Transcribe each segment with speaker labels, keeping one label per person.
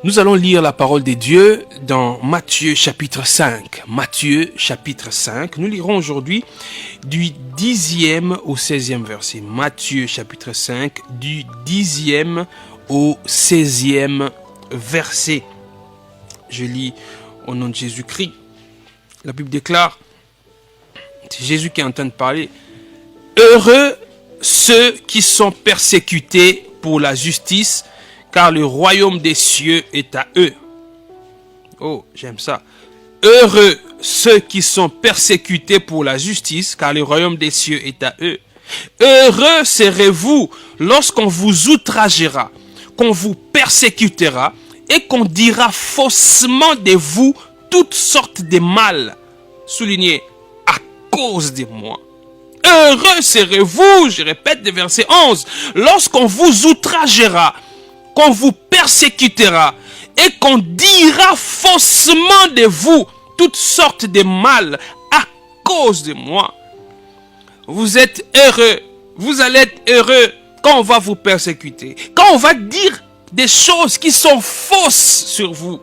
Speaker 1: Nous allons lire la parole de Dieu dans Matthieu chapitre 5. Matthieu chapitre 5. Nous lirons aujourd'hui du 10e au 16e verset. Matthieu chapitre 5 du 10e au 16e verset. Je lis au nom de Jésus-Christ. La Bible déclare, c'est Jésus qui est en train de parler. Heureux ceux qui sont persécutés pour la justice, car le royaume des cieux est à eux. Oh, j'aime ça. Heureux ceux qui sont persécutés pour la justice, car le royaume des cieux est à eux. Heureux serez-vous lorsqu'on vous outragera, qu'on vous persécutera et qu'on dira faussement de vous toutes sortes de mal. Soulignez, à cause de moi. Heureux serez-vous, je répète le verset 11, lorsqu'on vous outragera, qu'on vous persécutera et qu'on dira faussement de vous toutes sortes de mal à cause de moi. Vous êtes heureux, vous allez être heureux quand on va vous persécuter, quand on va dire des choses qui sont fausses sur vous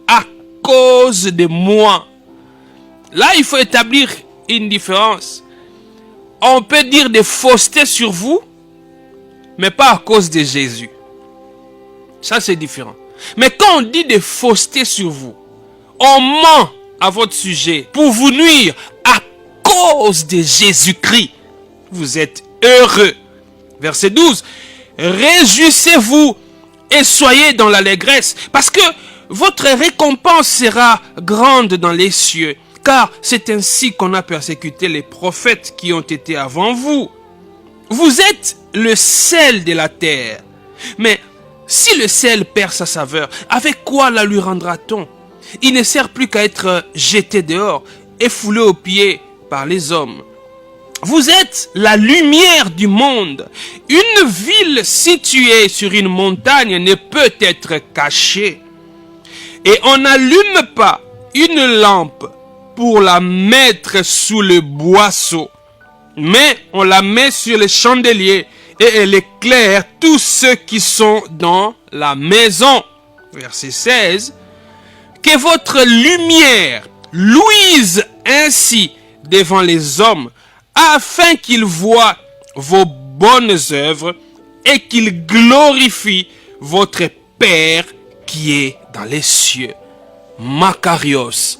Speaker 1: à cause de moi. Là, il faut établir une différence. On peut dire des faussetés sur vous, mais pas à cause de Jésus. Ça, c'est différent. Mais quand on dit des faussetés sur vous, on ment à votre sujet pour vous nuire à cause de Jésus-Christ. Vous êtes heureux. Verset 12. Réjouissez-vous et soyez dans l'allégresse, parce que votre récompense sera grande dans les cieux. Car c'est ainsi qu'on a persécuté les prophètes qui ont été avant vous. Vous êtes le sel de la terre. Mais si le sel perd sa saveur, avec quoi la lui rendra-t-on? Il ne sert plus qu'à être jeté dehors et foulé aux pieds par les hommes. Vous êtes la lumière du monde. Une ville située sur une montagne ne peut être cachée. Et on n'allume pas une lampe pour la mettre sous le boisseau, mais on la met sur le chandelier et elle éclaire tous ceux qui sont dans la maison. Verset 16. Que votre lumière luise ainsi devant les hommes, afin qu'ils voient vos bonnes œuvres et qu'ils glorifient votre Père qui est dans les cieux. Makarios,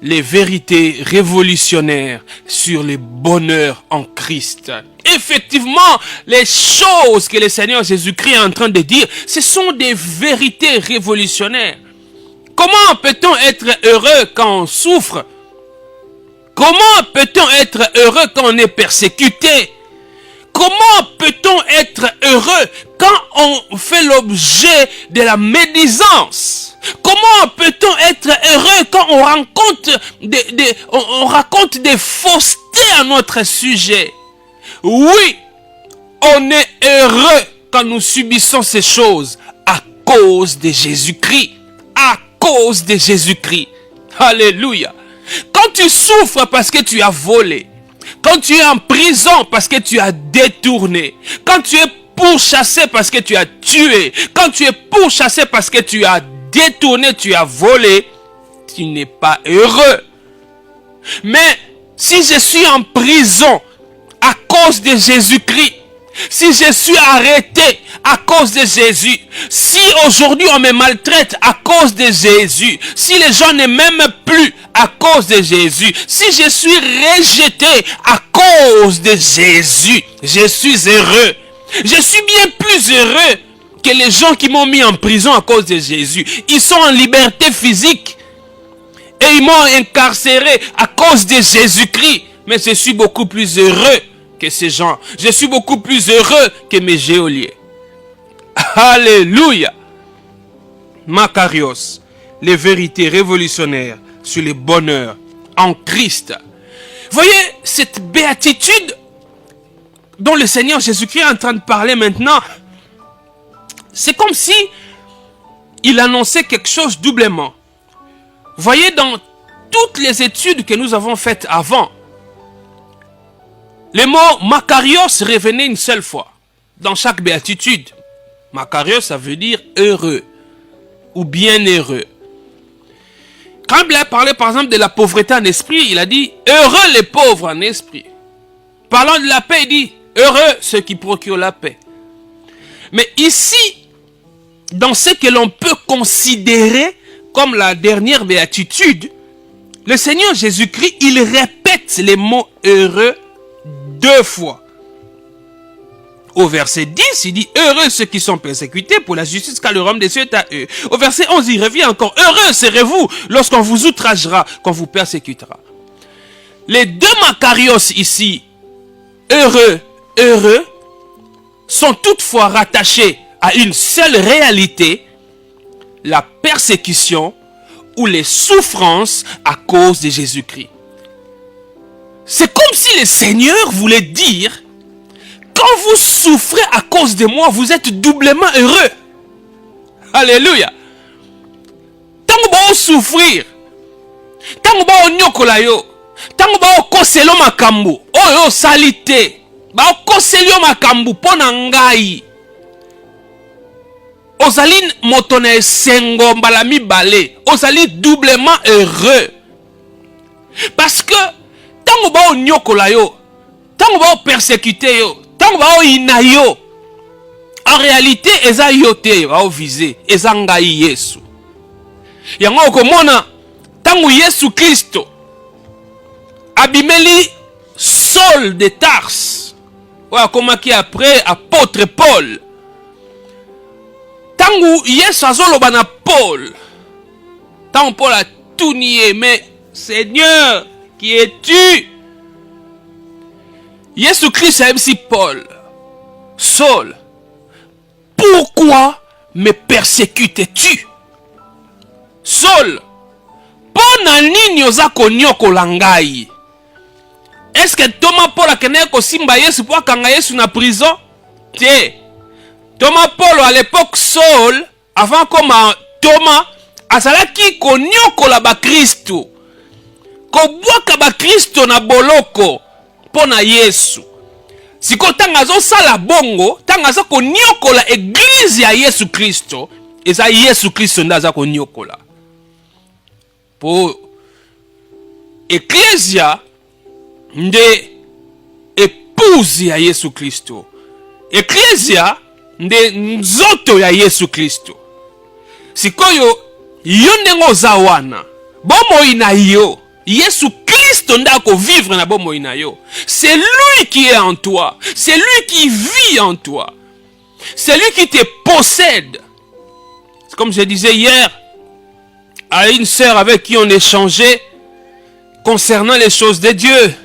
Speaker 1: les vérités révolutionnaires sur le bonheur en Christ. Effectivement, les choses que le Seigneur Jésus-Christ est en train de dire, ce sont des vérités révolutionnaires. Comment peut-on être heureux quand on souffre? Comment peut-on être heureux quand on est persécuté? Comment peut-on être heureux quand on fait l'objet de la médisance? Comment peut-on être heureux quand on raconte des faussetés à notre sujet? Oui, on est heureux quand nous subissons ces choses à cause de Jésus-Christ. À cause de Jésus-Christ. Alléluia. Quand tu souffres parce que tu as volé, quand tu es en prison parce que tu as détourné, quand tu es pourchassé parce que tu as tué, quand tu es pourchassé parce que tu as détourné, tu as volé, tu n'es pas heureux. Mais si je suis en prison à cause de Jésus-Christ, si je suis arrêté à cause de Jésus, si aujourd'hui on me maltraite à cause de Jésus, si les gens ne m'aiment plus à cause de Jésus, si je suis rejeté à cause de Jésus, je suis heureux. Je suis bien plus heureux que les gens qui m'ont mis en prison à cause de Jésus. Ils sont en liberté physique et ils m'ont incarcéré à cause de Jésus-Christ. Mais je suis beaucoup plus heureux que ces gens. Je suis beaucoup plus heureux que mes geôliers. Alléluia. Makarios, les vérités révolutionnaires sur le bonheur en Christ. Voyez cette béatitude dont le Seigneur Jésus-Christ est en train de parler maintenant. C'est comme si il annonçait quelque chose doublement. Voyez, dans toutes les études que nous avons faites avant, le mot Makarios revenait une seule fois dans chaque béatitude. Makarios, ça veut dire heureux ou bienheureux. Quand il a parlé par exemple de la pauvreté en esprit, il a dit heureux les pauvres en esprit. Parlant de la paix, il dit heureux ceux qui procurent la paix. Mais ici, dans ce que l'on peut considérer comme la dernière béatitude, le Seigneur Jésus-Christ, il répète les mots heureux 2 fois. Au verset 10, il dit heureux ceux qui sont persécutés pour la justice, car le royaume des cieux est à eux. Au verset 11, il revient encore heureux serez-vous lorsqu'on vous outragera, qu'on vous persécutera. Les 2 Macarios ici, heureux, heureux, sont toutefois rattachés à une seule réalité, la persécution ou les souffrances à cause de Jésus-Christ. C'est comme si le Seigneur voulait dire, quand vous souffrez à cause de moi, vous êtes doublement heureux. Alléluia. Tant que vous souffrir, tant que vous nyokola yo, tant que vous koselo makambu, oyo salite, ba koselo makambu pona ngai. Ozali motone sengo mbala mibale, ozali doublement heureux. Parce que tant que vous nyokola yo, tant que vous persécuter yo, tant que vous ina yo, en réalité eza yo te ba viser, eza ngai Yesu. Yango okomona tangu Yesu Kristo abimeli Saul de Tarse, ouais, comme qui après apôtre Paul. Tangu Yesu azoloba na Paul, tangu Paul a tout nié, mais Seigneur, qui es-tu? Yesu Christ a dit Paul, Saul, pourquoi me persécutes-tu? Saul, pona nini oza konyokola ngai? Est-ce que Thomas Paul a kene ko simba Yesu po akanga Yesu na prison? Te. Thomas Paul à l'époque Saul, avant comme Thomas, azalaki konyokola ba Kristo. Ko bwaka ba Kristo na boloko pona Yesu. Siko tanga zo sala bongo, tanga zo konyokola église ya Yesu Kristo, eza Yesu Kristo ndaza konyokola. Po ecclesia nde épouse ya Yesu Kristo. Ecclesia nde nzoto ya Yesu Kristo. Sikoyo yo ndengo za wana, bomoi na yo, Yesu Kristo ndako vivre na bomoi na yo. C'est lui qui est en toi, c'est lui qui vit en toi, c'est lui qui te possède. C'est comme je disais hier à une sœur avec qui on échangeait concernant les choses de Dieu.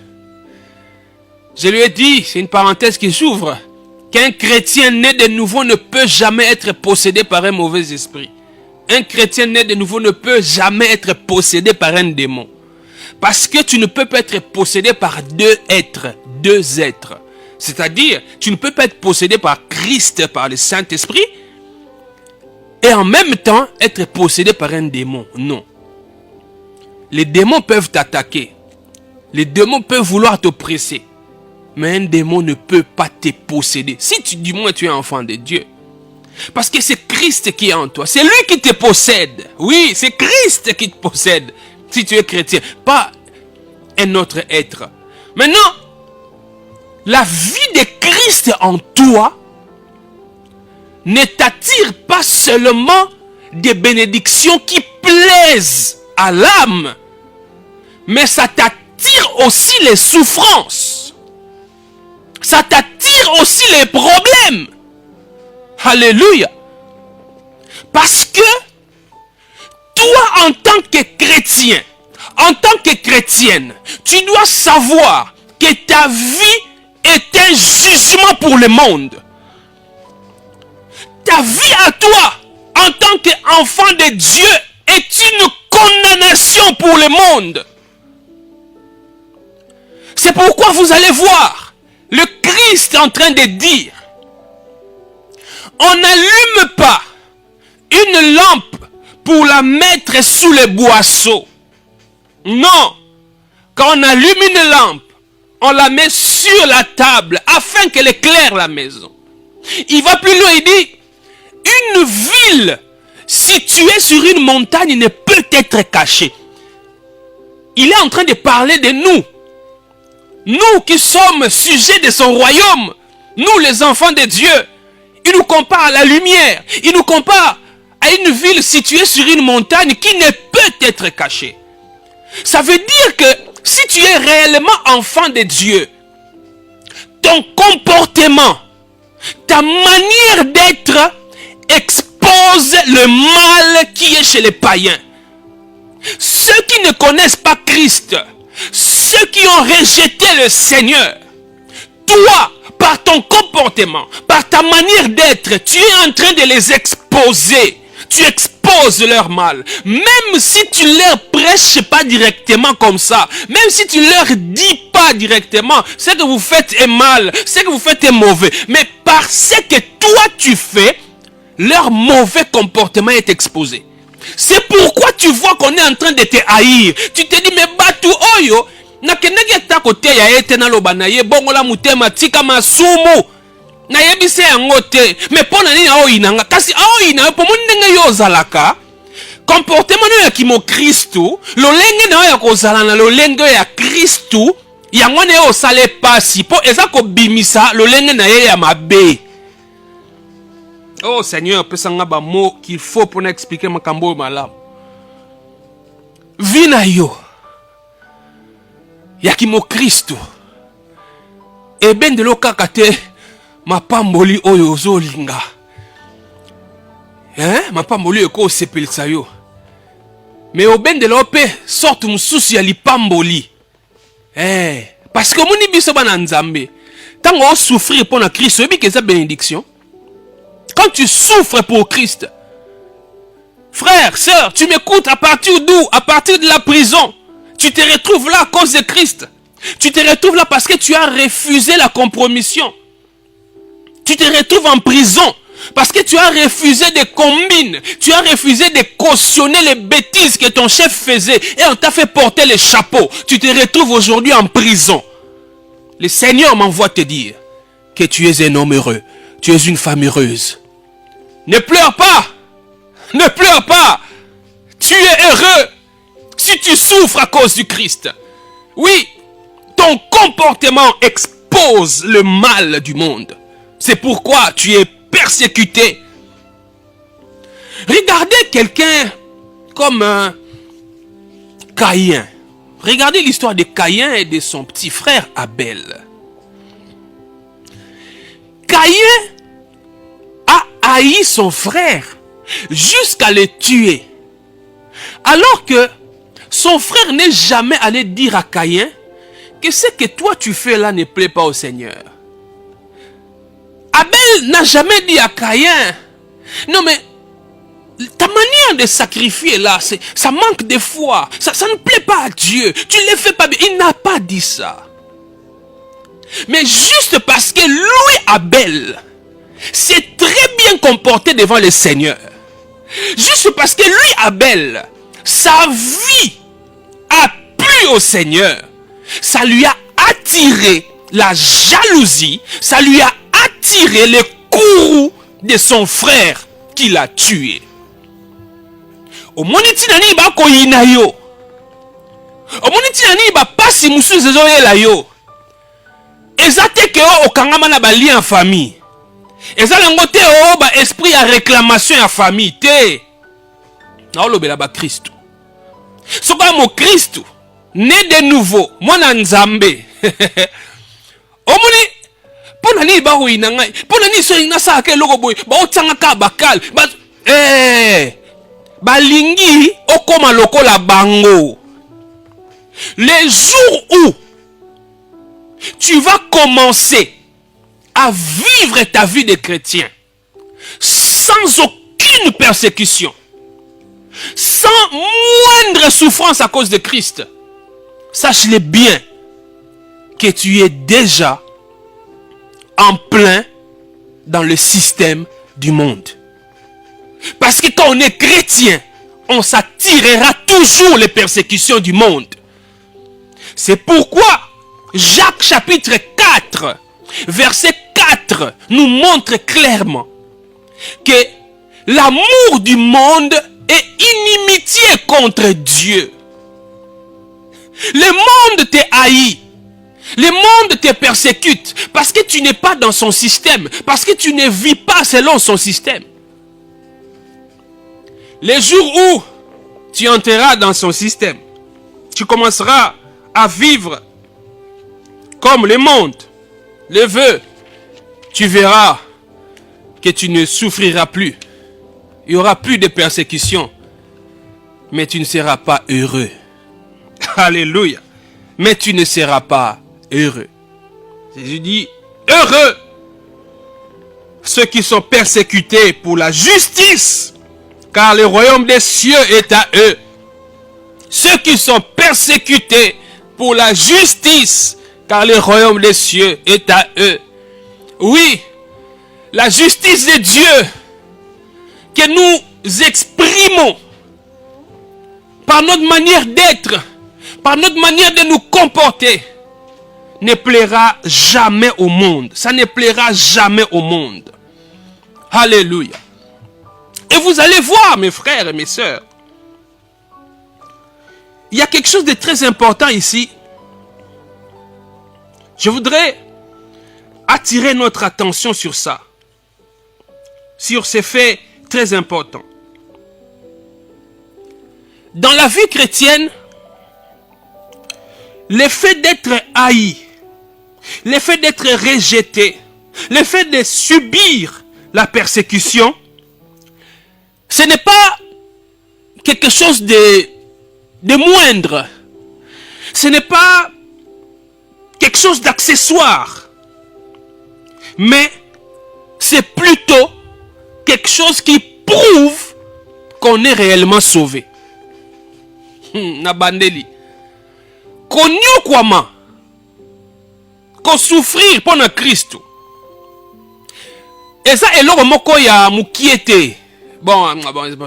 Speaker 1: Je lui ai dit, c'est une parenthèse qui s'ouvre, qu'un chrétien né de nouveau ne peut jamais être possédé par un mauvais esprit. Un chrétien né de nouveau ne peut jamais être possédé par un démon. Parce que tu ne peux pas être possédé par 2 êtres, 2 êtres. C'est-à-dire, tu ne peux pas être possédé par Christ, par le Saint-Esprit, et en même temps être possédé par un démon. Non. Les démons peuvent t'attaquer. Les démons peuvent vouloir t'oppresser. Mais un démon ne peut pas te posséder. Si tu, du moins tu es enfant de Dieu. Parce que c'est Christ qui est en toi. C'est lui qui te possède. Oui, c'est Christ qui te possède. Si tu es chrétien. Pas un autre être. Maintenant, la vie de Christ en toi ne t'attire pas seulement des bénédictions qui plaisent à l'âme, mais ça t'attire aussi les souffrances. Ça t'attire aussi les problèmes. Alléluia. Parce que toi, en tant que chrétien, en tant que chrétienne, tu dois savoir que ta vie est un jugement pour le monde. Ta vie à toi, en tant qu'enfant de Dieu, est une condamnation pour le monde. C'est pourquoi vous allez voir le Christ en train de dire, on n'allume pas une lampe pour la mettre sous les boisseaux. Non, quand on allume une lampe, on la met sur la table afin qu'elle éclaire la maison. Il va plus loin, il dit, une ville, situé sur une montagne ne peut être caché. Il est en train de parler de nous. Nous qui sommes sujets de son royaume. Nous les enfants de Dieu. Il nous compare à la lumière. Il nous compare à une ville située sur une montagne qui ne peut être cachée. Ça veut dire que si tu es réellement enfant de Dieu, ton comportement, ta manière d'être expose le mal qui est chez les païens. Ceux qui ne connaissent pas Christ, ceux qui ont rejeté le Seigneur, toi, par ton comportement, par ta manière d'être, tu es en train de les exposer. Tu exposes leur mal. Même si tu leur prêches pas directement comme ça, même si tu leur dis pas directement, ce que vous faites est mal, ce que vous faites est mauvais. Mais parce que toi tu fais, leur mauvais comportement est exposé. C'est pourquoi tu vois qu'on est en train de te haïr. Tu te dis, mais batu oyo, na kenege ta kote ya ete na loba na ye, bongo la mutema tika masumu. Na yebise yango te, mais pona nini ao inanga, kasi ao inanga, po mundenge yo zalaka, comportement no ya kimo Kristu, lolenge na ya kozala na lolenge ya Kristu, yango ne yo sale pasi, po eza ko bimisa lolenge na ye ya mabe. Oh Seigneur, pesanga ba mot qu'il faut pour expliquer makambo malam. Vina yo ya kimo Kristu. E ben de lo kakate mapamboli oyo ozolinga. Mapamboli eko sepelisa yo. Mais au ben de lo pe sorte mususu ya lipamboli. Parce que moni biso bana nzambe. Tango o souffrir pour na Christ, obi que ça bénédiction. Quand tu souffres pour Christ, frère, sœur, tu m'écoutes à partir d'où? À partir de la prison. Tu te retrouves là à cause de Christ. Tu te retrouves là parce que tu as refusé la compromission. Tu te retrouves en prison parce que tu as refusé de combiner. Tu as refusé de cautionner les bêtises que ton chef faisait et on t'a fait porter le chapeau. Tu te retrouves aujourd'hui en prison. Le Seigneur m'envoie te dire que tu es un homme heureux. Tu es une femme heureuse. Ne pleure pas. Ne pleure pas. Tu es heureux si tu souffres à cause du Christ. Oui, ton comportement expose le mal du monde. C'est pourquoi tu es persécuté. Regardez quelqu'un comme Caïn. Regardez l'histoire de Caïn et de son petit frère Abel. Caïn a haï son frère jusqu'à le tuer. Alors que son frère n'est jamais allé dire à Caïn que ce que toi tu fais là ne plaît pas au Seigneur. Abel n'a jamais dit à Caïn, non mais ta manière de sacrifier là, ça manque de foi, ça ne plaît pas à Dieu, tu ne le fais pas bien. Il n'a pas dit ça. Mais juste parce que lui, Abel, s'est très bien comporté devant le Seigneur. Juste parce que lui, Abel, sa vie a plu au Seigneur. Ça lui a attiré la jalousie. Ça lui a attiré le courroux de son frère qui l'a tué. Au moniti nani ba ko yina yo. Au moniti nani ba pasi musu zezo yela yo. Ezate ke o okangama na ba lien en famille. Ezala ngote o ba esprit à réclamation en famille te. Na olobela ba Christ. Soka mo Christ né de nouveau, mwana nzambe. Omoni pona ni ba huina ngai. Pona ni so ina sa ke logo boy. Ba otanga ka bakal. Ba balingi okoma lokola bango. Les jours où tu vas commencer à vivre ta vie de chrétien sans aucune persécution, sans moindre souffrance à cause de Christ, sache-le bien que tu es déjà en plein dans le système du monde. Parce que quand on est chrétien, on s'attirera toujours les persécutions du monde. C'est pourquoi Jacques chapitre 4, verset 4 nous montre clairement que l'amour du monde est inimitié contre Dieu. Le monde te haït. Le monde te persécute parce que tu n'es pas dans son système, parce que tu ne vis pas selon son système. Les jours où tu entreras dans son système, tu commenceras à vivre comme le monde le veut. Tu verras que tu ne souffriras plus. Il n'y aura plus de persécution, mais tu ne seras pas heureux. Alléluia. Mais tu ne seras pas heureux. Jésus dit, heureux ceux qui sont persécutés pour la justice, car le royaume des cieux est à eux. Ceux qui sont persécutés pour la justice, car le royaume des cieux est à eux. Oui, la justice de Dieu que nous exprimons par notre manière d'être, par notre manière de nous comporter, ne plaira jamais au monde. Ça ne plaira jamais au monde. Alléluia. Et vous allez voir, mes frères et mes sœurs, il y a quelque chose de très important ici. Je voudrais attirer notre attention sur ça, sur ces faits très importants. Dans la vie chrétienne, le fait d'être haï, le fait d'être rejeté, le fait de subir la persécution, ce n'est pas quelque chose de moindre. Ce n'est pas quelque chose d'accessoire. Mais c'est plutôt quelque chose qui prouve qu'on est réellement sauvé. Nabandeli. Qu'on kwama. Qu'on souffrir pour le Christ. Et ça est là moko ya mukiete. Bon,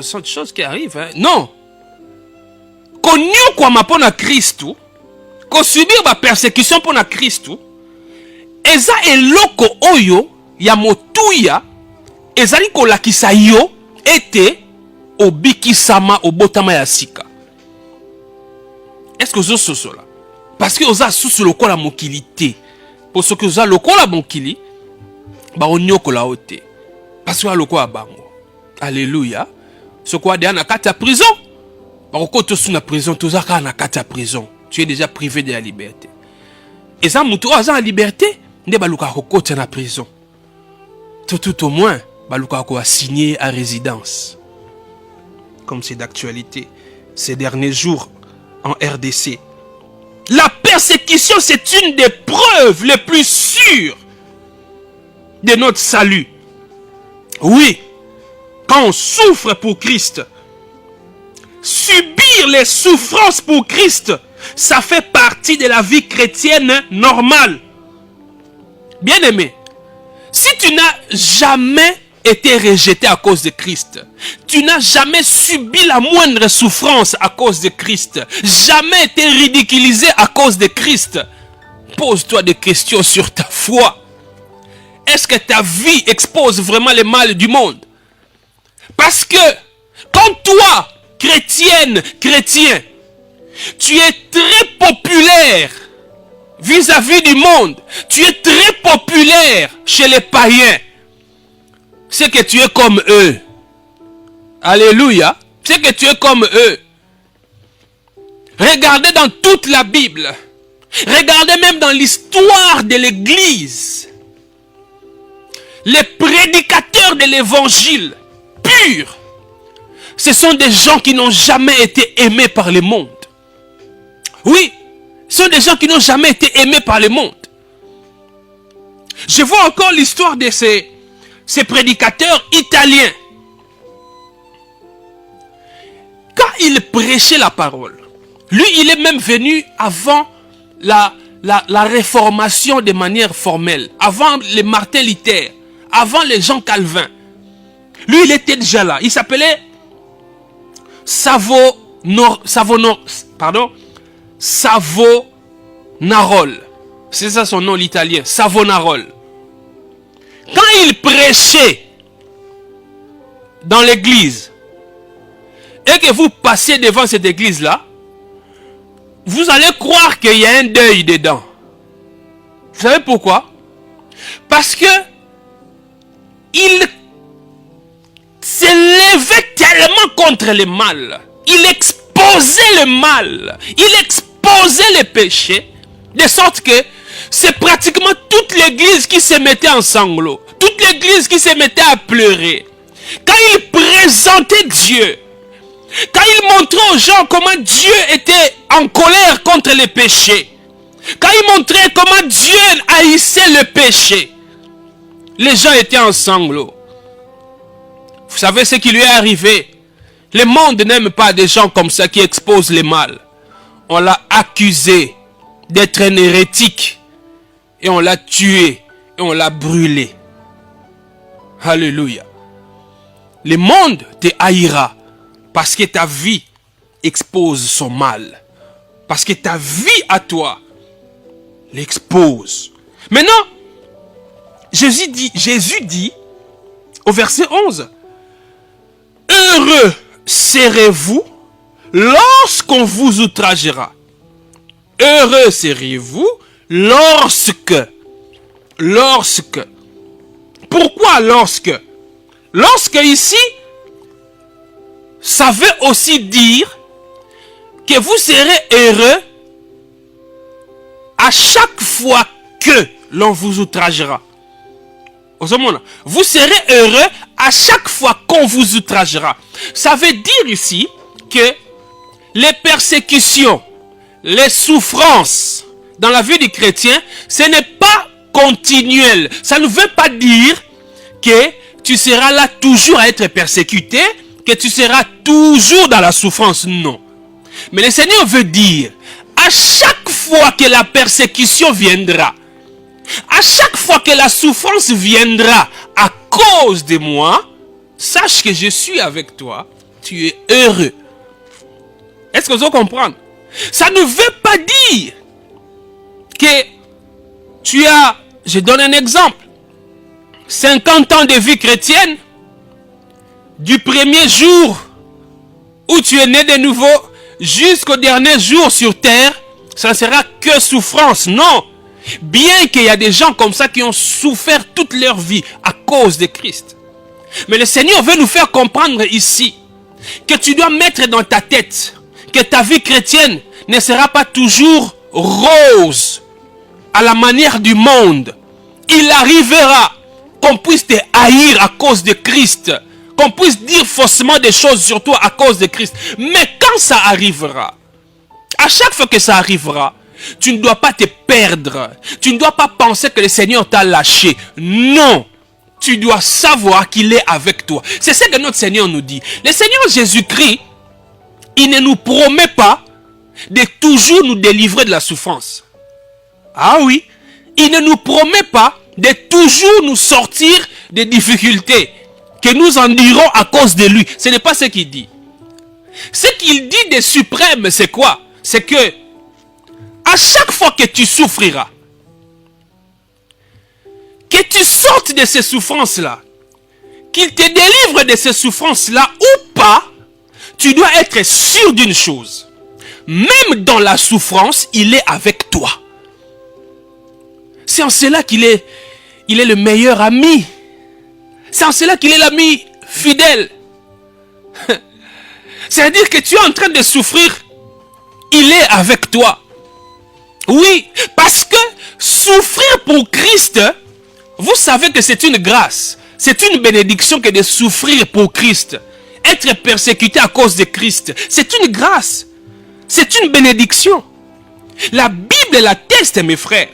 Speaker 1: c'est une chose qui arrive. Hein. Non. Qu'on kwama pour le Christ. Qu'on subir la persécution pour le Christ. Et ça est loko oyo ya motuya. Et ça ko lakisa yo était obikisama obotama ya sika. Est-ce que vous avez cela? Parce que vous avez sous le corps la mokilité. Pour ce que vous avez le corps la mokili, bah on nyoko la ote. Parce que le corps a bango. Alléluia. Ce quoi de na kata prison. Bah au côté sous la prison, tout ça na kata prison. Tu es déjà privé de la liberté. Et ça muto a la liberté, ne baluka côté na prison. Tout au moins, baluka ko a signé à résidence. Comme c'est d'actualité ces derniers jours en RDC. La persécution, c'est une des preuves les plus sûres de notre salut. Oui, quand on souffre pour Christ, subir les souffrances pour Christ, ça fait partie de la vie chrétienne normale. Bien aimé, si tu n'as jamais été rejeté à cause de Christ, tu n'as jamais subi la moindre souffrance à cause de Christ, jamais été ridiculisé à cause de Christ, pose-toi des questions sur ta foi. Est-ce que ta vie expose vraiment le mal du monde? Parce que quand toi, chrétienne, chrétien, tu es très populaire vis-à-vis du monde, tu es très populaire chez les païens, c'est que tu es comme eux. Alléluia. C'est que tu es comme eux. Regardez dans toute la Bible. Regardez même dans l'histoire de l'Église. Les prédicateurs de l'Évangile pur, ce sont des gens qui n'ont jamais été aimés par le monde. Oui, ce sont des gens qui n'ont jamais été aimés par le monde. Je vois encore l'histoire de ces prédicateurs italiens. Quand il prêchait la parole, lui, il est même venu avant la réformation de manière formelle, avant les Martin Luther, avant les Jean Calvin. Lui, il était déjà là. Il s'appelait Savonarole. C'est ça son nom, l'italien. Savonarole. Quand il prêchait dans l'église et que vous passez devant cette église-là, vous allez croire qu'il y a un deuil dedans. Vous savez pourquoi? Parce que il s'élevait tellement contre le mal. Il exposait le mal. Il exposait les péchés. De sorte que c'est pratiquement toute l'église qui se mettait en sanglots. Toute l'église qui se mettait à pleurer. Quand il présentait Dieu, quand il montrait aux gens comment Dieu était en colère contre les péchés, quand il montrait comment Dieu haïssait le péché, les gens étaient en sanglots. Vous savez ce qui lui est arrivé? Le monde n'aime pas des gens comme ça qui exposent le mal. On l'a accusé d'être un hérétique et on l'a tué et on l'a brûlé. Alléluia. Le monde te haïra parce que ta vie expose son mal. Parce que ta vie à toi l'expose. Maintenant, Jésus dit au verset 11, heureux serez-vous lorsqu'on vous outragera. Heureux serez-vous lorsque. Pourquoi lorsque? Lorsque ici, ça veut aussi dire que vous serez heureux à chaque fois que l'on vous outragera. Vous serez heureux à chaque fois qu'on vous outragera. Ça veut dire ici que les persécutions, les souffrances dans la vie du chrétien, ce n'est pas continuel. Ça ne veut pas dire que tu seras là toujours à être persécuté, que tu seras toujours dans la souffrance. Non. Mais le Seigneur veut dire, à chaque fois que la persécution viendra, à chaque fois que la souffrance viendra à cause de moi, sache que je suis avec toi, tu es heureux. Est-ce que vous comprenez? Ça ne veut pas dire que tu as, je donne un exemple, 50 ans de vie chrétienne, du premier jour où tu es né de nouveau jusqu'au dernier jour sur terre, ça ne sera que souffrance. Non. Bien qu'il y a des gens comme ça qui ont souffert toute leur vie à cause de Christ. Mais le Seigneur veut nous faire comprendre ici que tu dois mettre dans ta tête que ta vie chrétienne ne sera pas toujours rose à la manière du monde. Il arrivera qu'on puisse te haïr à cause de Christ, qu'on puisse dire faussement des choses sur toi à cause de Christ. Mais quand ça arrivera, à chaque fois que ça arrivera, tu ne dois pas te perdre. Tu ne dois pas penser que le Seigneur t'a lâché. Non. Tu dois savoir qu'il est avec toi. C'est ce que notre Seigneur nous dit. Le Seigneur Jésus-Christ, il ne nous promet pas de toujours nous délivrer de la souffrance. Ah oui. Il ne nous promet pas de toujours nous sortir des difficultés que nous endurons à cause de lui. Ce n'est pas ce qu'il dit. Ce qu'il dit de suprême, c'est quoi? C'est que à chaque fois que tu souffriras, que tu sortes de ces souffrances-là, qu'il te délivre de ces souffrances-là ou pas, tu dois être sûr d'une chose. Même dans la souffrance, il est avec toi. C'est en cela qu'il est le meilleur ami. C'est en cela qu'il est l'ami fidèle. C'est-à-dire que tu es en train de souffrir, il est avec toi. Oui, parce que souffrir pour Christ, vous savez que c'est une grâce. C'est une bénédiction que de souffrir pour Christ. Être persécuté à cause de Christ, c'est une grâce. C'est une bénédiction. La Bible l'atteste, mes frères.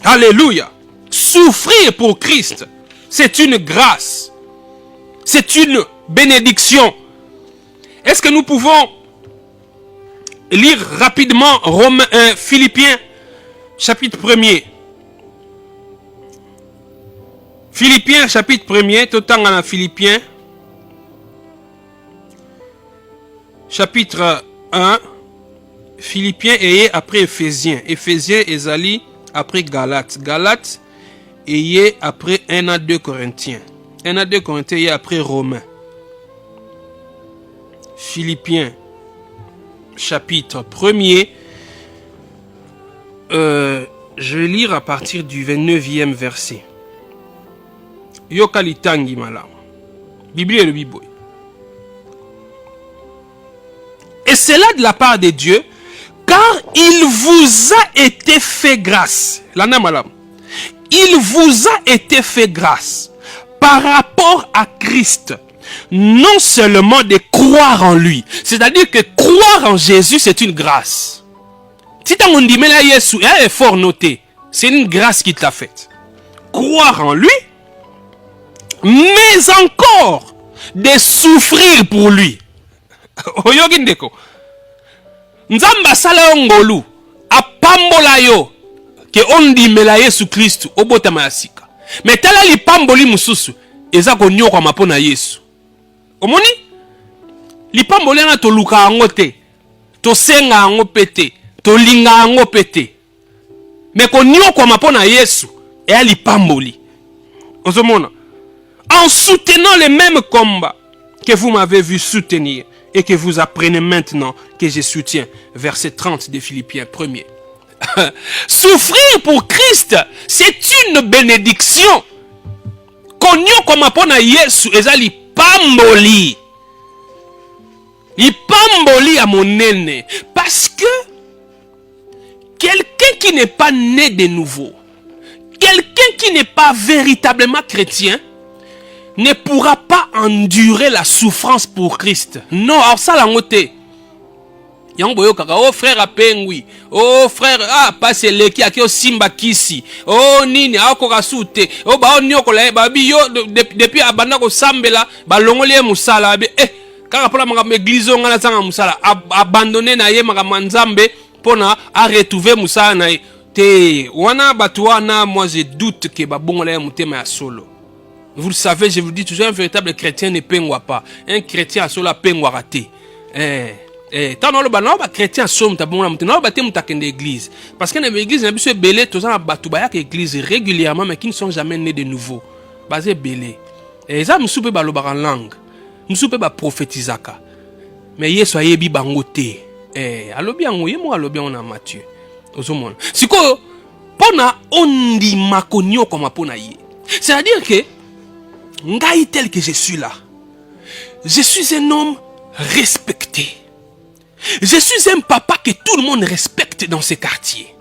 Speaker 1: Alléluia. Souffrir pour Christ, c'est une grâce. C'est une bénédiction. Est-ce que nous pouvons lire rapidement Philippiens, chapitre 1er. Philippiens, chapitre 1er, tout le temps en Philippiens, chapitre 1. Philippiens et après Éphésiens. Éphésiens et Zali après Galates. Galates et après 1 à 2 Corinthiens. 1 à 2 Corinthiens et après Romains. Philippiens, chapitre 1er. Je vais lire à partir du 29e verset. Yokali tangi malam. Bible et le Bible. Et c'est là de la part de Dieu, car il vous a été fait grâce. Lana malam. Il vous a été fait grâce par rapport à Christ. Non seulement de croire en lui. C'est-à-dire que croire en Jésus, c'est une grâce. Si tu as dit, mais là, Yesu, il est fort noté. C'est une grâce qui t'a faite. Croire en lui, mais encore de souffrir pour lui. Oyogindeko. Nzamba sala ngolu apambola yo ke ondi mela Yesu Kristu obotama ya sika. Mais tala li pamboli mususu eza ko nyokwa mapona Yesu. Omoni? Li pamboli na to luka ango te. To senga ango pete. To linga ango pete. Mais ko nyokwa mapona Yesu e li pamboli. Ozomona? En soutenant les mêmes combats que vous m'avez vu soutenir et que vous apprenez maintenant que je soutiens. Verset 30 de Philippiens 1er. Souffrir pour Christ, c'est une bénédiction. Konyo comme apona Yesu ezali pamboli. Li pamboli à mon nene. Parce que quelqu'un qui n'est pas né de nouveau, quelqu'un qui n'est pas véritablement chrétien, ne pourra pas endurer la souffrance pour Christ. Non, alors ça la moté. Oh frère a pengui. Oh frère, passe le qui a ki simba kisi. Oh nini a ko kasute. Oh ba onyo ko la ba biyo depuis abanda ko sambela ba longole musala be kaka pola manga église ngana sanga musala abandonner na ye manga manzambe pona a retrouver musala na te wana batuana moi je doute que ba bongola mutema ya solo. Vous le savez, je vous dis toujours, un véritable chrétien ne pengwa pas. Un chrétien a solo pengwa raté. Tant que le chrétien somme ta bonne amouté, non bâté moutakende l'église. Parce que dans l'église, il y a des belé, tous en batubaya l'église régulièrement, mais qui ne sont jamais nés de nouveau. Basé belé. Et ça, nous soupe balobar en langue. Nous soupe ba prophétisaka. Mais yé soyez bi bangote. Alobi en ouye moi alobi on a Matthieu. Ozomon. Si quoi, pona ondi makonyo comme pona yé. C'est-à-dire que ngai tel que je suis là, je suis un homme respecté. Je suis un papa que tout le monde respecte dans ce quartier.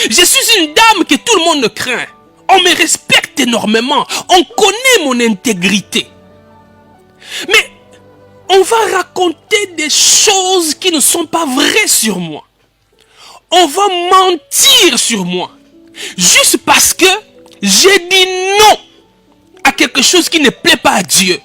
Speaker 1: Je suis une dame que tout le monde craint. On me respecte énormément. On connaît mon intégrité. Mais on va raconter des choses qui ne sont pas vraies sur moi. On va mentir sur moi. Juste parce que j'ai dit non à quelque chose qui ne plaît pas à Dieu.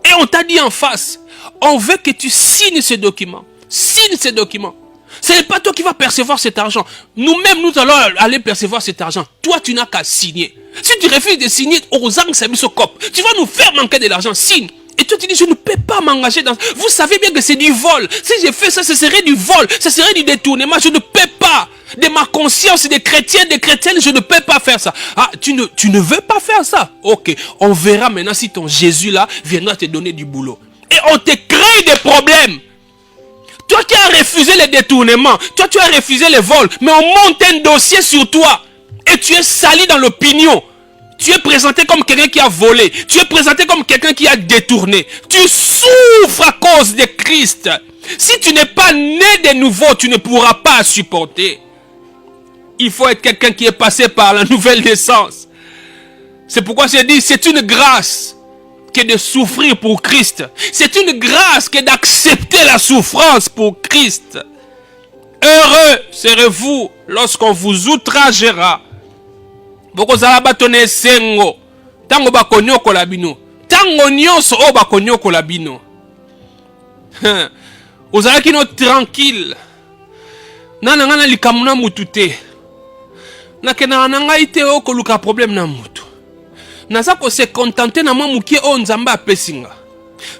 Speaker 1: Et on t'a dit en face, on veut que tu signes ce document. Signe ces documents. Ce n'est pas toi qui vas percevoir cet argent. Nous-mêmes, nous allons aller percevoir cet argent. Toi, tu n'as qu'à signer. Si tu refuses de signer, tu vas nous faire manquer de l'argent. Signe. Et toi, tu dis, je ne peux pas m'engager dans... Vous savez bien que c'est du vol. Si j'ai fait ça, ce serait du vol. Ce serait du détournement. Je ne peux pas. De ma conscience des chrétiens, des chrétiennes, je ne peux pas faire ça. Ah, tu ne veux pas faire ça. Ok. On verra maintenant si ton Jésus là viendra te donner du boulot. Et on te crée des problèmes. Toi qui as refusé les détournements, toi tu as refusé les vols, mais on monte un dossier sur toi et tu es sali dans l'opinion. Tu es présenté comme quelqu'un qui a volé, tu es présenté comme quelqu'un qui a détourné. Tu souffres à cause de Christ. Si tu n'es pas né de nouveau, tu ne pourras pas supporter. Il faut être quelqu'un qui est passé par la nouvelle naissance. C'est pourquoi je dis, c'est une grâce que de souffrir pour Christ. C'est une grâce que d'accepter la souffrance pour Christ. Heureux serez-vous lorsqu'on vous outragera. Boko zala batone sengo. Tango bakonyoko labino. Tango nyonso o bakonyoko labino. Ozala kino tranquille. Nana ngana likamuna mutute. Nakena nanga ite o koluka problème na mutu. Naza ko se contenter na mwa mukie o nzamba apesinga.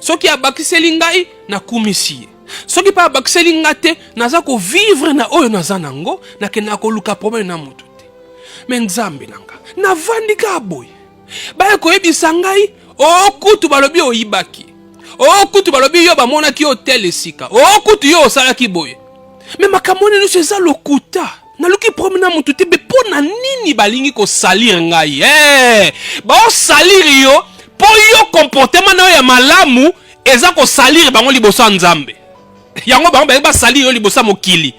Speaker 1: Soki abakiseli ngai na kumisi. Soki pa abakiseli ngate naza ko vivre na oyo naza nango na ke na ko luka problème na mutu te. Mais nzambe nanga na vandika boy. Ba koyebisa ngai, o kutu balobi oyibaki. O kutu balobi yo ba monaki hotel esika. O kutu yo osalaki boye. Mais makamoni no seza lokuta. Na luki promena mutu te be pona nini balingi ko salir ngai. Ba o salir yo po yo comportement na ya malamu eza ko salir bango liboso nzambe. Yango bango ba salir yo liboso mokili.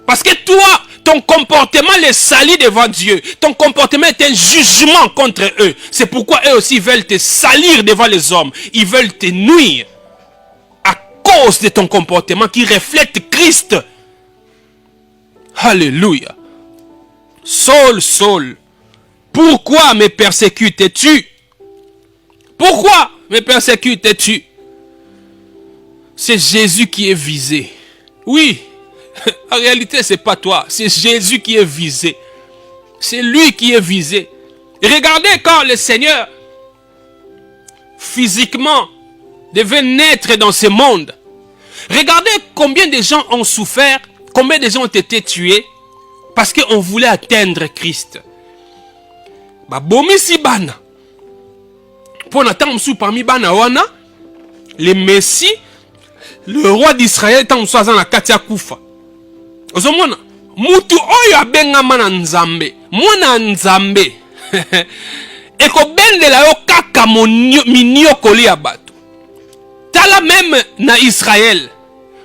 Speaker 1: Parce que toi, ton comportement les salit devant Dieu. Ton comportement est un jugement contre eux. C'est pourquoi eux aussi veulent te salir devant les hommes. Ils veulent te nuire à cause de ton comportement qui reflète Christ. Alléluia. Saul, Saul, pourquoi me persécutes-tu? Pourquoi me persécutes-tu? C'est Jésus qui est visé. Oui. En réalité, ce n'est pas toi. C'est Jésus qui est visé. C'est lui qui est visé. Regardez quand le Seigneur, physiquement, devait naître dans ce monde. Regardez combien de gens ont souffert, combien de gens ont été tués, parce qu'on voulait atteindre Christ. Bomisi bana. Pour n'attendre parmi bana wana, le Messie, le roi d'Israël, tant soit dans la Katia Koufa. Ozomona mutu oyo abengama na nzambe mwana nzambe ekobendela yo kaka miniokoli ya bato. Tala même na Israël,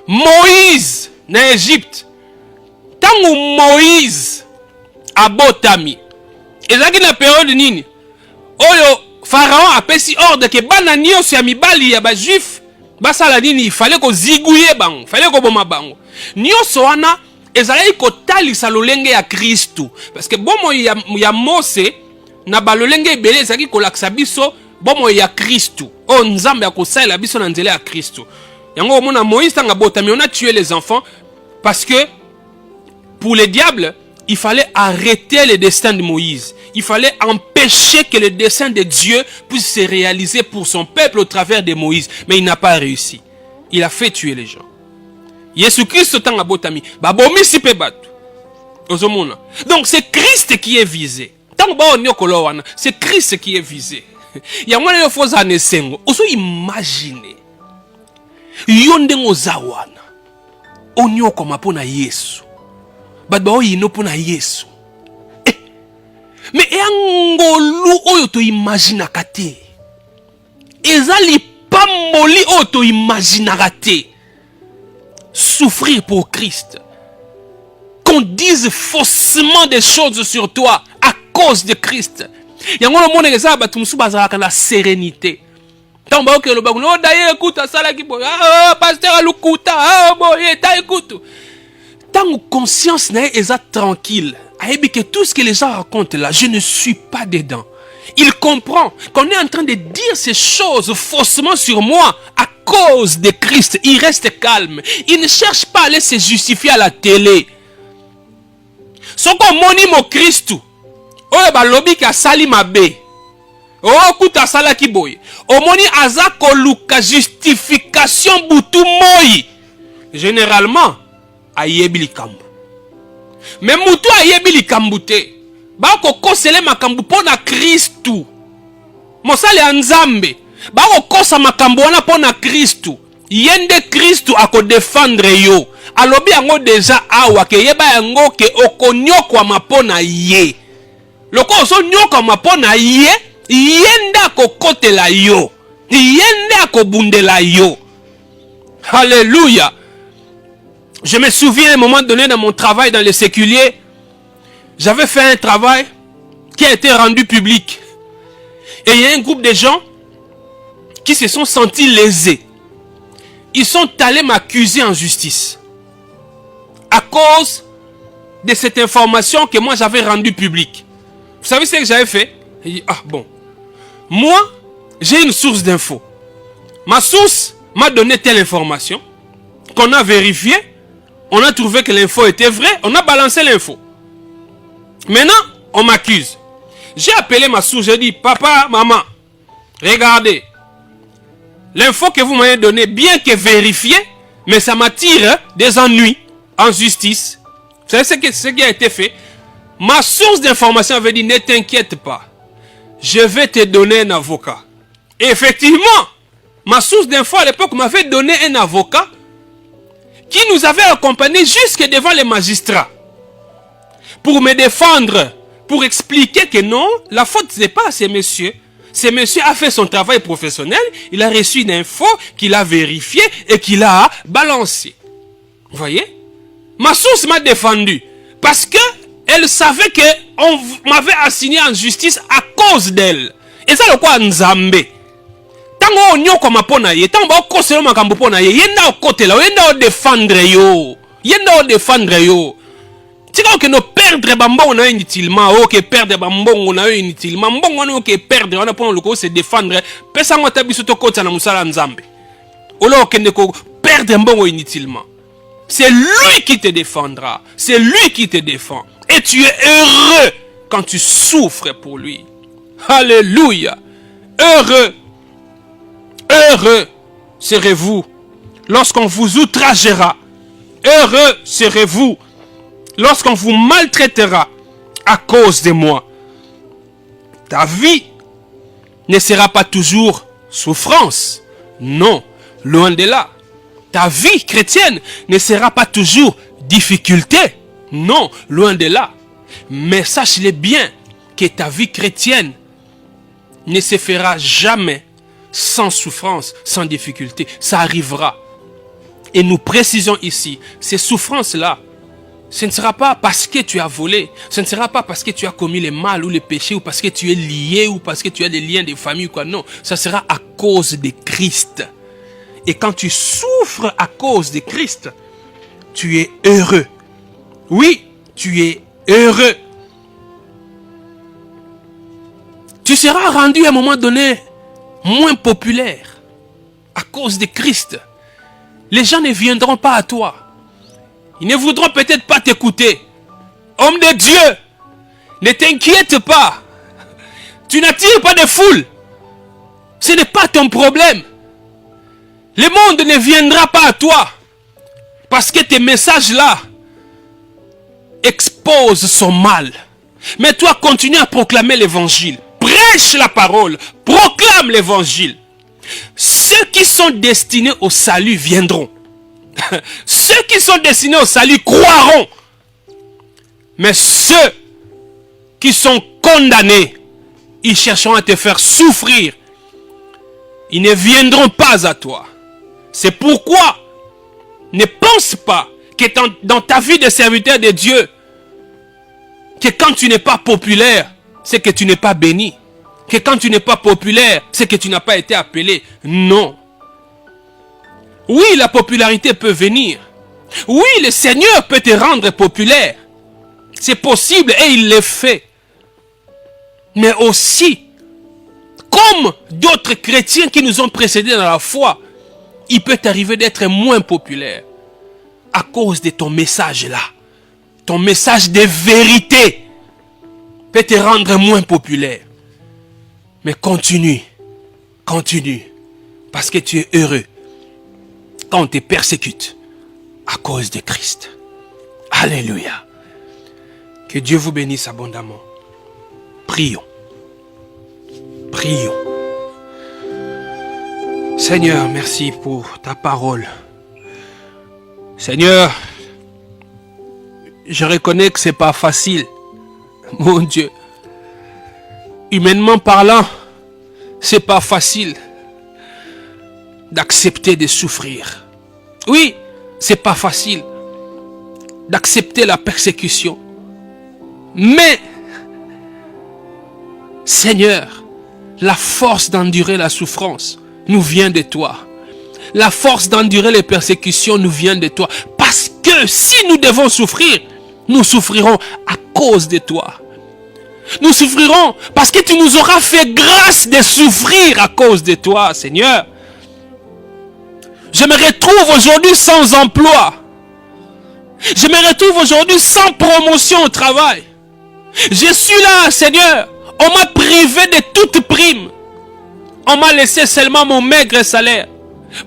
Speaker 1: Moïse na Égypte, tangu Moïse abotami ezaki na période nini oyo Pharaon apesi ordre ke bana nyonso ya mibali ya ba juif basala nini, fallait ko ziguye bango, fallait ko boma bango nyonso wana ezalaki kotalisa lolenge ya Kristu. Parce que bomo ya Mose na balolenge ebele ezalaki kolakisa biso bomo ya Kristu. O nzambe akosalela biso na nzela ya Kristu. Yango omona Moïse tanga botami on a tué les enfants parce que pour les diables, il fallait arrêter le destin de Moïse. Il fallait empêcher que le dessein de Dieu puisse se réaliser pour son peuple au travers de Moïse. Mais il n'a pas réussi. Il a fait tuer les gens. Jésus-Christ tanga botami babomisi pe batu ozomona. Donc c'est Christ qui est visé. Tango ba onyokolo wana, c'est Christ qui est visé. Ya mwana yo foza nesengo oso imagine yo ndengo za wana onyoko mapona Yesu batu ba oyino pona Yesu. Mais engolu oyo to imagine kate ezali pamboli oyo to imagine kate. Souffrir pour Christ, qu'on dise faussement des choses sur toi à cause de Christ. Il y a un monde qui a été la sérénité. Tant que le bagou, oh d'ailleurs écoute ça là qui ah pasteur alukuta ah boye ta écoute. Tant conscience n'est est tranquille. Aïe que tout ce que les gens racontent là, je ne suis pas dedans. Il comprend qu'on est en train de dire ces choses faussement sur moi à cause de Christ. Il reste calme. Il ne cherche pas à aller se justifier à la télé. Ce qu'on moni mo Christ, oh ba lobi ka sali mabe, oh kuta sala ki boy, oh moni azako luka justification butu moi. Généralement, ayebi likambu. Mais mutu ayebi likambu te. Bako kosele makambu pona Kristu. Mosale ya nzambe. Bako kosa makambu wana pona Kristu. Yende Kristu ako défendre yo. Alobi yango deja awa ke yeba yango ke okonyokwa mapona ye. Loko oso nyokwa mapona ye, yende ako kotela yo. Yende ako bundela yo. Alléluia. Je me souviens à un moment donné dans mon travail dans le séculier, j'avais fait un travail qui a été rendu public. Et il y a un groupe de gens qui se sont sentis lésés. Ils sont allés m'accuser en justice. À cause de cette information que moi j'avais rendue publique. Vous savez ce que j'avais fait? J'ai dit, ah bon. Moi, j'ai une source d'info. Ma source m'a donné telle information qu'on a vérifié. On a trouvé que l'info était vraie. On a balancé l'info. Maintenant, on m'accuse. J'ai appelé ma source, j'ai dit, papa, maman, regardez. L'info que vous m'avez donnée, bien que vérifiée, mais ça m'attire des ennuis en justice. Vous savez ce qui a été fait? Ma source d'information avait dit, ne t'inquiète pas. je vais te donner un avocat. Et effectivement, ma source d'info à l'époque m'avait donné un avocat qui nous avait accompagnés jusque devant les magistrats pour me défendre, pour expliquer que non, la faute n'est pas à ces messieurs. Ce monsieur a fait son travail professionnel, il a reçu une info qu'il a vérifiée et qu'il a balancée. Vous voyez? Ma source m'a défendu parce que elle savait qu'on m'avait assigné en justice à cause d'elle. Et ça, le quoi, Nzambe? Tango onyo kwa mapona ye, tango ba okoselo makambo pona ye, yenda okotela, yenda o défendre yo. Yenda o défendre yo. Tika que no perdre bambongo na inutilement, o que perdre bambongo na inutilement, mbongo na que perdre, on a pour le coup se défendre, pesa ngota biso to kota na musala Nzambe. Olo kende ko perdre mbongo inutilement. C'est lui qui te défendra, c'est lui qui te défend. Et tu es heureux quand tu souffres pour lui. Alléluia. Heureux. Heureux serez-vous lorsqu'on vous outragera. Heureux serez-vous lorsqu'on vous maltraitera à cause de moi. Ta vie ne sera pas toujours souffrance. Non, loin de là. Ta vie chrétienne ne sera pas toujours difficulté. Non, loin de là. Mais sache-le bien que ta vie chrétienne ne se fera jamais sans souffrance, sans difficulté. Ça arrivera. Et nous précisons ici, ces souffrances-là, ce ne sera pas parce que tu as volé, ce ne sera pas parce que tu as commis le mal ou le péché, ou parce que tu es lié, ou parce que tu as des liens de famille, ou quoi. Non, ça sera à cause de Christ. Et quand tu souffres à cause de Christ, tu es heureux. Oui, tu es heureux. Tu seras rendu à un moment donné moins populaire à cause de Christ. Les gens ne viendront pas à toi. Ils ne voudront peut-être pas t'écouter. Homme de Dieu, ne t'inquiète pas. Tu n'attires pas de foule. Ce n'est pas ton problème. Le monde ne viendra pas à toi parce que tes messages-là exposent son mal. Mais toi, continue à proclamer l'évangile. Prêche la parole. Proclame l'évangile. Ceux qui sont destinés au salut viendront. Ceux qui sont destinés au salut croiront. Mais ceux qui sont condamnés, ils chercheront à te faire souffrir. Ils ne viendront pas à toi. C'est pourquoi ne pense pas que dans ta vie de serviteur de Dieu, que quand tu n'es pas populaire, c'est que tu n'es pas béni. Que quand tu n'es pas populaire, c'est que tu n'as pas été appelé. Non. Oui, la popularité peut venir. Oui, le Seigneur peut te rendre populaire. C'est possible et il le fait. Mais aussi, comme d'autres chrétiens qui nous ont précédés dans la foi, il peut t'arriver d'être moins populaire à cause de ton message là. Ton message de vérité peut te rendre moins populaire. Mais continue, continue, parce que tu es heureux quand on te persécute à cause de Christ. Alléluia. Que Dieu vous bénisse abondamment. Prions. Prions. Seigneur, merci pour ta parole. Seigneur, je reconnais que ce n'est pas facile. Mon Dieu. Humainement parlant, c'est pas facile d'accepter de souffrir. Oui, c'est pas facile d'accepter la persécution. Mais, Seigneur, la force d'endurer la souffrance nous vient de toi. La force d'endurer les persécutions nous vient de toi. Parce que si nous devons souffrir, nous souffrirons à cause de toi. Nous souffrirons parce que tu nous auras fait grâce de souffrir à cause de toi, Seigneur. Je me retrouve aujourd'hui sans emploi. Je me retrouve aujourd'hui sans promotion au travail. Je suis là, Seigneur. On m'a privé de toute prime. On m'a laissé seulement mon maigre salaire.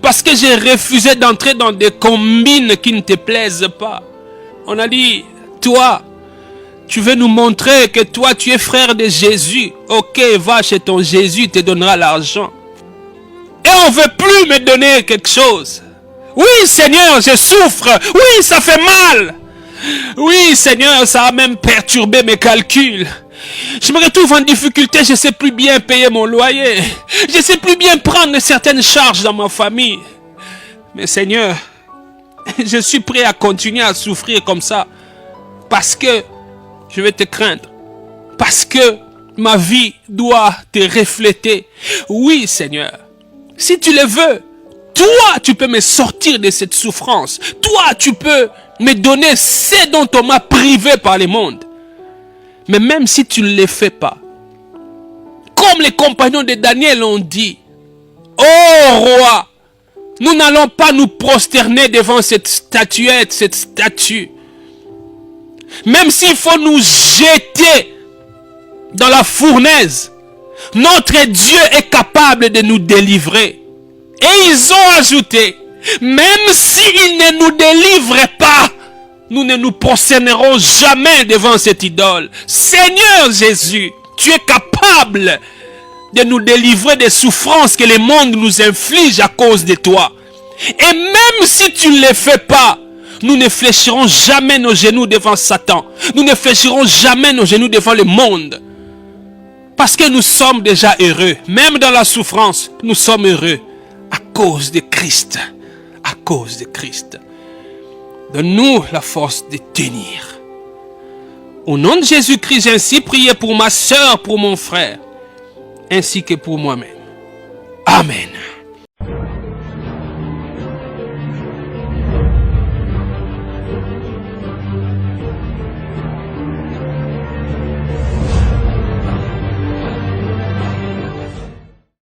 Speaker 1: Parce que j'ai refusé d'entrer dans des combines qui ne te plaisent pas. On a dit, toi, Tu veux nous montrer que toi, tu es frère de Jésus. Ok, va chez ton Jésus, il te donnera l'argent. Et on ne veut plus me donner quelque chose. Oui, Seigneur, je souffre. Oui, ça fait mal. Oui, Seigneur, ça a même perturbé mes calculs. Je me retrouve en difficulté, je ne sais plus bien payer mon loyer. Je ne sais plus bien prendre certaines charges dans ma famille. Mais Seigneur, je suis prêt à continuer à souffrir comme ça. Parce que je vais te craindre. Parce que ma vie doit te refléter. Oui, Seigneur. Si tu le veux, toi, tu peux me sortir de cette souffrance. Toi, tu peux me donner ce dont on m'a privé par le monde. Mais même si tu ne le fais pas, comme les compagnons de Daniel ont dit, ô roi, nous n'allons pas nous prosterner devant cette statuette, cette statue. Même s'il faut nous jeter dans la fournaise, notre Dieu est capable de nous délivrer. Et ils ont ajouté, même s'il ne nous délivre pas, nous ne nous prosternerons jamais devant cette idole. Seigneur Jésus, tu es capable de nous délivrer des souffrances que le monde nous inflige à cause de toi. Et même si tu ne le fais pas, nous ne fléchirons jamais nos genoux devant Satan. Nous ne fléchirons jamais nos genoux devant le monde. Parce que nous sommes déjà heureux. Même dans la souffrance, nous sommes heureux. À cause de Christ. À cause de Christ. Donne-nous la force de tenir. Au nom de Jésus-Christ, j'ai ainsi prié pour ma soeur, pour mon frère, ainsi que pour moi-même. Amen.